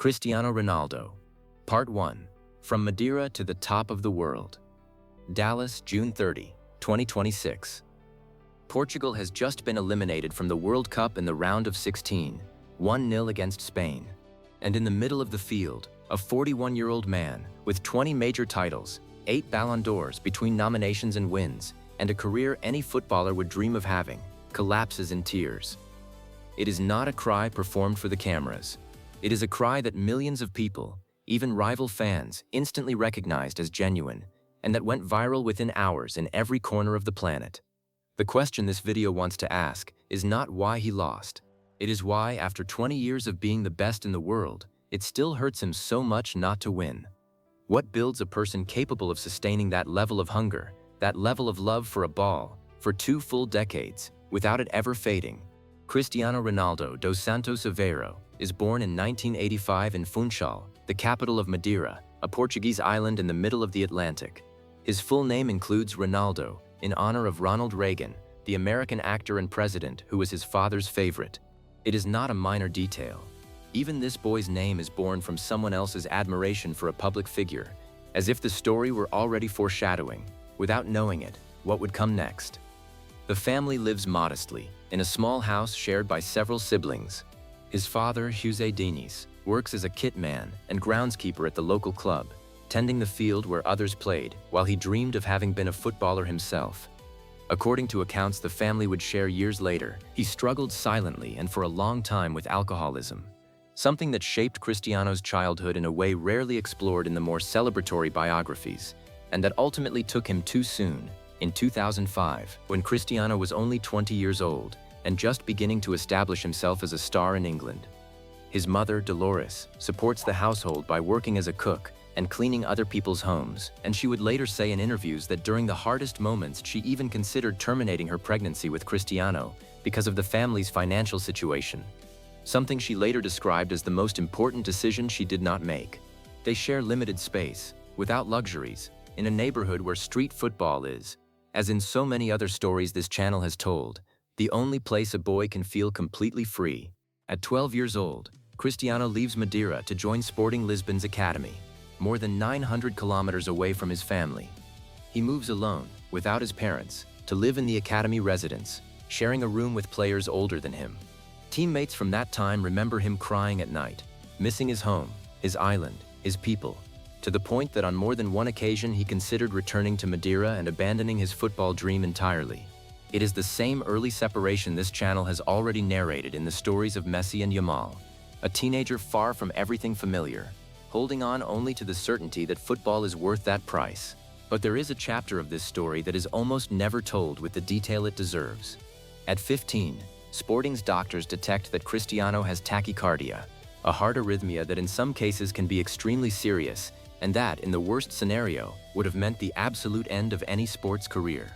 Cristiano Ronaldo. Part 1. From Madeira to the top of the world. Dallas, June 30, 2026. Portugal has just been eliminated from the World Cup in the round of 16, 1-0 against Spain. And in the middle of the field, a 41-year-old man with 20 major titles, 8 Ballon d'Ors between nominations and wins, and a career any footballer would dream of having, collapses in tears. It is not a cry performed for the cameras. It is a cry that millions of people, even rival fans, instantly recognized as genuine, and that went viral within hours in every corner of the planet. The question this video wants to ask is not why he lost. It is why, after 20 years of being the best in the world, it still hurts him so much not to win. What builds a person capable of sustaining that level of hunger, that level of love for a ball, for 2 full decades, without it ever fading? Cristiano Ronaldo dos Santos Aveiro is born in 1985 in Funchal, the capital of Madeira, a Portuguese island in the middle of the Atlantic. His full name includes Ronaldo, in honor of Ronald Reagan, the American actor and president who was his father's favorite. It is not a minor detail. Even this boy's name is born from someone else's admiration for a public figure, as if the story were already foreshadowing, without knowing it, what would come next. The family lives modestly, in a small house shared by several siblings. His father, José Diniz, works as a kit man and groundskeeper at the local club, tending the field where others played, while he dreamed of having been a footballer himself. According to accounts the family would share years later, he struggled silently and for a long time with alcoholism, something that shaped Cristiano's childhood in a way rarely explored in the more celebratory biographies, and that ultimately took him too soon, in 2005, when Cristiano was only 20 years old and just beginning to establish himself as a star in England. His mother, Dolores, supports the household by working as a cook and cleaning other people's homes, and she would later say in interviews that during the hardest moments she even considered terminating her pregnancy with Cristiano because of the family's financial situation, something she later described as the most important decision she did not make. They share limited space, without luxuries, in a neighborhood where street football is, as in so many other stories this channel has told, the only place a boy can feel completely free. At 12 years old, Cristiano leaves Madeira to join Sporting Lisbon's academy, more than 900 kilometers away from his family. He moves alone, without his parents, to live in the academy residence, sharing a room with players older than him. Teammates from that time remember him crying at night, missing his home, his island, his people, to the point that on more than one occasion he considered returning to Madeira and abandoning his football dream entirely. It is the same early separation this channel has already narrated in the stories of Messi and Yamal, a teenager far from everything familiar, holding on only to the certainty that football is worth that price. But there is a chapter of this story that is almost never told with the detail it deserves. At 15, Sporting's doctors detect that Cristiano has tachycardia, a heart arrhythmia that in some cases can be extremely serious, and that, in the worst scenario, would have meant the absolute end of any sports career.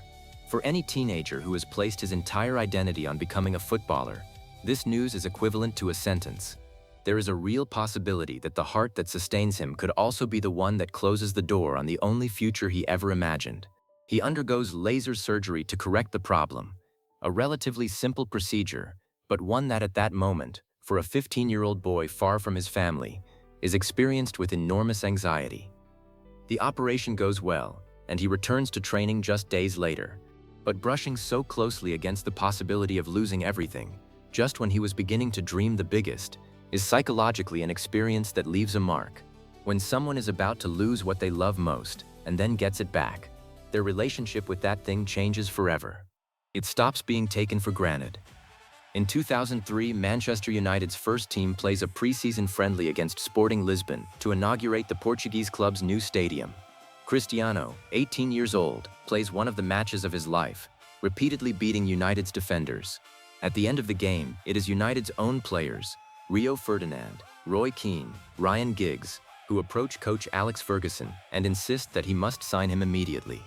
For any teenager who has placed his entire identity on becoming a footballer, this news is equivalent to a sentence. There is a real possibility that the heart that sustains him could also be the one that closes the door on the only future he ever imagined. He undergoes laser surgery to correct the problem, a relatively simple procedure, but one that at that moment, for a 15-year-old boy far from his family, is experienced with enormous anxiety. The operation goes well, and he returns to training just days later, but brushing so closely against the possibility of losing everything, just when he was beginning to dream the biggest, is psychologically an experience that leaves a mark. When someone is about to lose what they love most, and then gets it back, their relationship with that thing changes forever. It stops being taken for granted. In 2003, Manchester United's first team plays a pre-season friendly against Sporting Lisbon to inaugurate the Portuguese club's new stadium. Cristiano, 18 years old, plays one of the matches of his life, repeatedly beating United's defenders. At the end of the game, it is United's own players, Rio Ferdinand, Roy Keane, Ryan Giggs, who approach coach Alex Ferguson and insist that he must sign him immediately.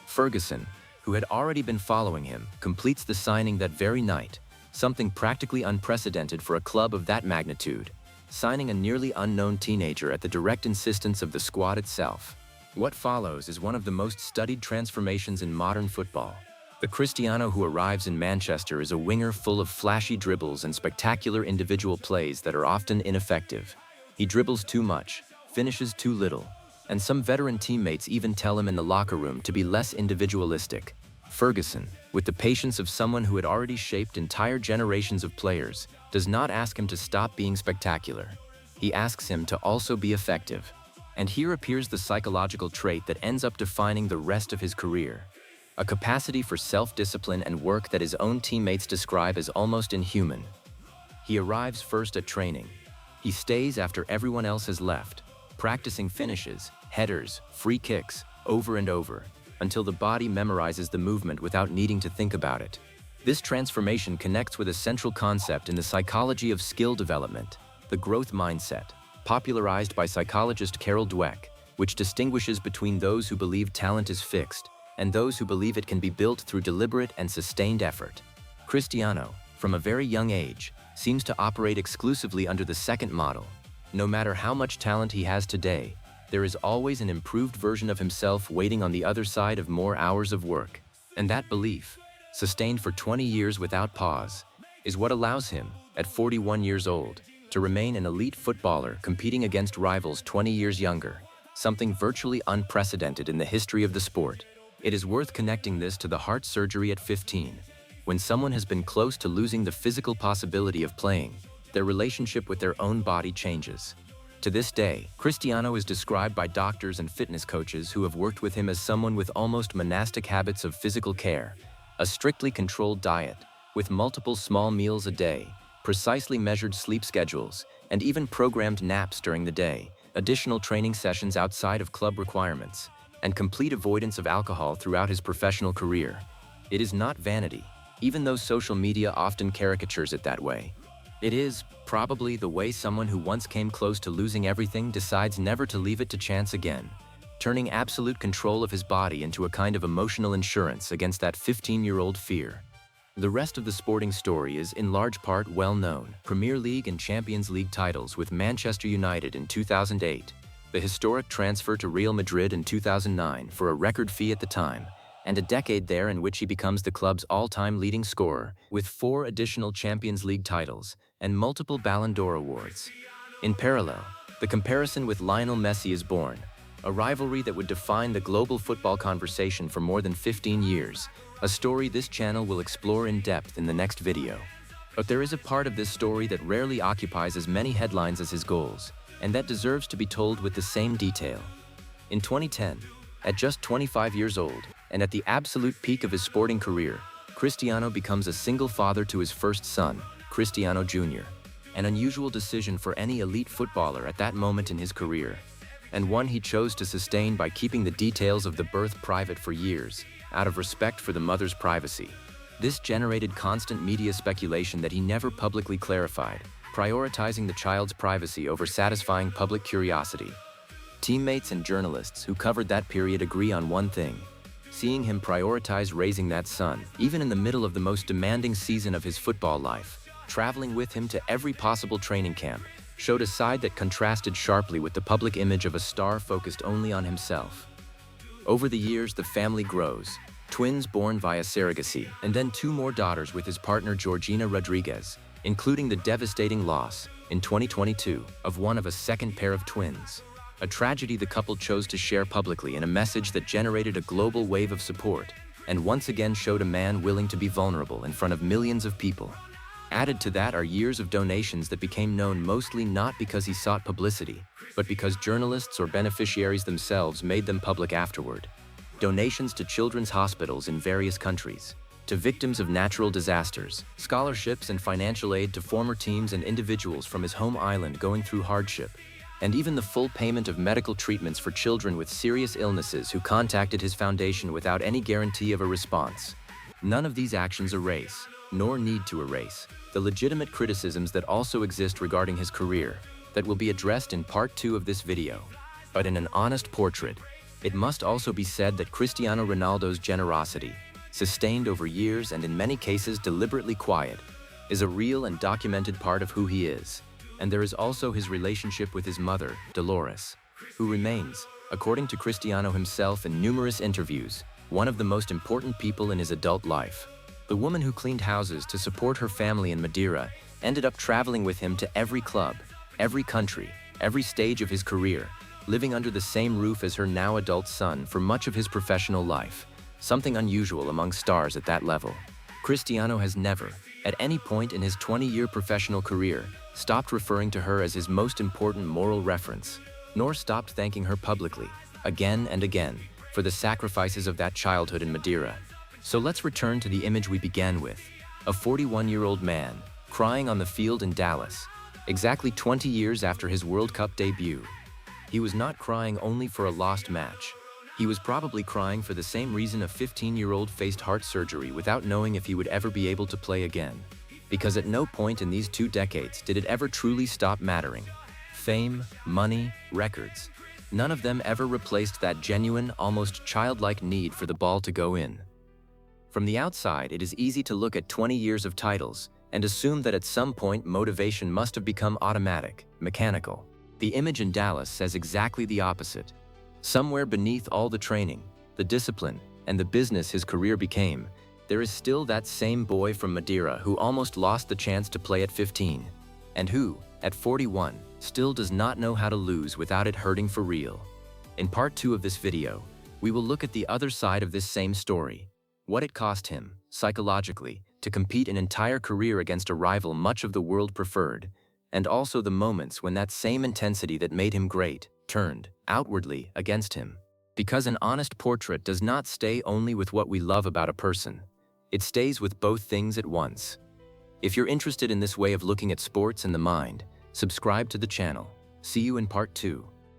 Ferguson, who had already been following him, completes the signing that very night, something practically unprecedented for a club of that magnitude, signing a nearly unknown teenager at the direct insistence of the squad itself. What follows is one of the most studied transformations in modern football. The Cristiano who arrives in Manchester is a winger full of flashy dribbles and spectacular individual plays that are often ineffective. He dribbles too much, finishes too little, and some veteran teammates even tell him in the locker room to be less individualistic. Ferguson, with the patience of someone who had already shaped entire generations of players, does not ask him to stop being spectacular. He asks him to also be effective. And here appears the psychological trait that ends up defining the rest of his career. A capacity for self-discipline and work that his own teammates describe as almost inhuman. He arrives first at training. He stays after everyone else has left, practicing finishes, headers, free kicks, over and over, until the body memorizes the movement without needing to think about it. This transformation connects with a central concept in the psychology of skill development, the growth mindset, popularized by psychologist Carol Dweck, which distinguishes between those who believe talent is fixed and those who believe it can be built through deliberate and sustained effort. Cristiano, from a very young age, seems to operate exclusively under the second model. No matter how much talent he has today, there is always an improved version of himself waiting on the other side of more hours of work. And that belief, sustained for 20 years without pause, is what allows him, at 41 years old, to remain an elite footballer competing against rivals 20 years younger, something virtually unprecedented in the history of the sport. It is worth connecting this to the heart surgery at 15. When someone has been close to losing the physical possibility of playing, their relationship with their own body changes. To this day, Cristiano is described by doctors and fitness coaches who have worked with him as someone with almost monastic habits of physical care, a strictly controlled diet, with multiple small meals a day, precisely measured sleep schedules, and even programmed naps during the day, additional training sessions outside of club requirements, and complete avoidance of alcohol throughout his professional career. It is not vanity, even though social media often caricatures it that way. It is, probably, the way someone who once came close to losing everything decides never to leave it to chance again, turning absolute control of his body into a kind of emotional insurance against that 15-year-old fear. The rest of the sporting story is in large part well known. Premier League and Champions League titles with Manchester United in 2008, the historic transfer to Real Madrid in 2009 for a record fee at the time, and a decade there in which he becomes the club's all-time leading scorer, with 4 additional Champions League titles and multiple Ballon d'Or awards. In parallel, the comparison with Lionel Messi is born, a rivalry that would define the global football conversation for more than 15 years, a story this channel will explore in depth in the next video. But there is a part of this story that rarely occupies as many headlines as his goals, and that deserves to be told with the same detail. In 2010, at just 25 years old, and at the absolute peak of his sporting career, Cristiano becomes a single father to his first son, Cristiano Jr., an unusual decision for any elite footballer at that moment in his career, and one he chose to sustain by keeping the details of the birth private for years, out of respect for the mother's privacy. This generated constant media speculation that he never publicly clarified, prioritizing the child's privacy over satisfying public curiosity. Teammates and journalists who covered that period agree on one thing: seeing him prioritize raising that son, even in the middle of the most demanding season of his football life, traveling with him to every possible training camp, showed a side that contrasted sharply with the public image of a star focused only on himself. Over the years, the family grows, twins born via surrogacy, and then 2 more daughters with his partner Georgina Rodriguez, including the devastating loss, in 2022, of one of a second pair of twins. A tragedy the couple chose to share publicly in a message that generated a global wave of support, and once again showed a man willing to be vulnerable in front of millions of people. Added to that are years of donations that became known mostly not because he sought publicity, but because journalists or beneficiaries themselves made them public afterward. Donations to children's hospitals in various countries, to victims of natural disasters, scholarships and financial aid to former teams and individuals from his home island going through hardship, and even the full payment of medical treatments for children with serious illnesses who contacted his foundation without any guarantee of a response. None of these actions erase, nor need to erase, the legitimate criticisms that also exist regarding his career, that will be addressed in part 2 of this video. But in an honest portrait, it must also be said that Cristiano Ronaldo's generosity, sustained over years and in many cases deliberately quiet, is a real and documented part of who he is. And there is also his relationship with his mother, Dolores, who remains, according to Cristiano himself in numerous interviews, one of the most important people in his adult life. The woman who cleaned houses to support her family in Madeira ended up traveling with him to every club, every country, every stage of his career, living under the same roof as her now adult son for much of his professional life, something unusual among stars at that level. Cristiano has never, at any point in his 20-year professional career, stopped referring to her as his most important moral reference, nor stopped thanking her publicly, again and again, for the sacrifices of that childhood in Madeira. So let's return to the image we began with, a 41-year-old man, crying on the field in Dallas, exactly 20 years after his World Cup debut. He was not crying only for a lost match. He was probably crying for the same reason a 15-year-old faced heart surgery without knowing if he would ever be able to play again. Because at no point in these 2 decades did it ever truly stop mattering. Fame, money, records. None of them ever replaced that genuine, almost childlike need for the ball to go in. From the outside, it is easy to look at 20 years of titles and assume that at some point motivation must have become automatic, mechanical. The image in Dallas says exactly the opposite. Somewhere beneath all the training, the discipline, and the business his career became, there is still that same boy from Madeira who almost lost the chance to play at 15, and who, at 41, still does not know how to lose without it hurting for real. In part 2 of this video, we will look at the other side of this same story, what it cost him, psychologically, to compete an entire career against a rival much of the world preferred, and also the moments when that same intensity that made him great turned, outwardly, against him. Because an honest portrait does not stay only with what we love about a person. It stays with both things at once. If you're interested in this way of looking at sports and the mind, subscribe to the channel. See you in part 2.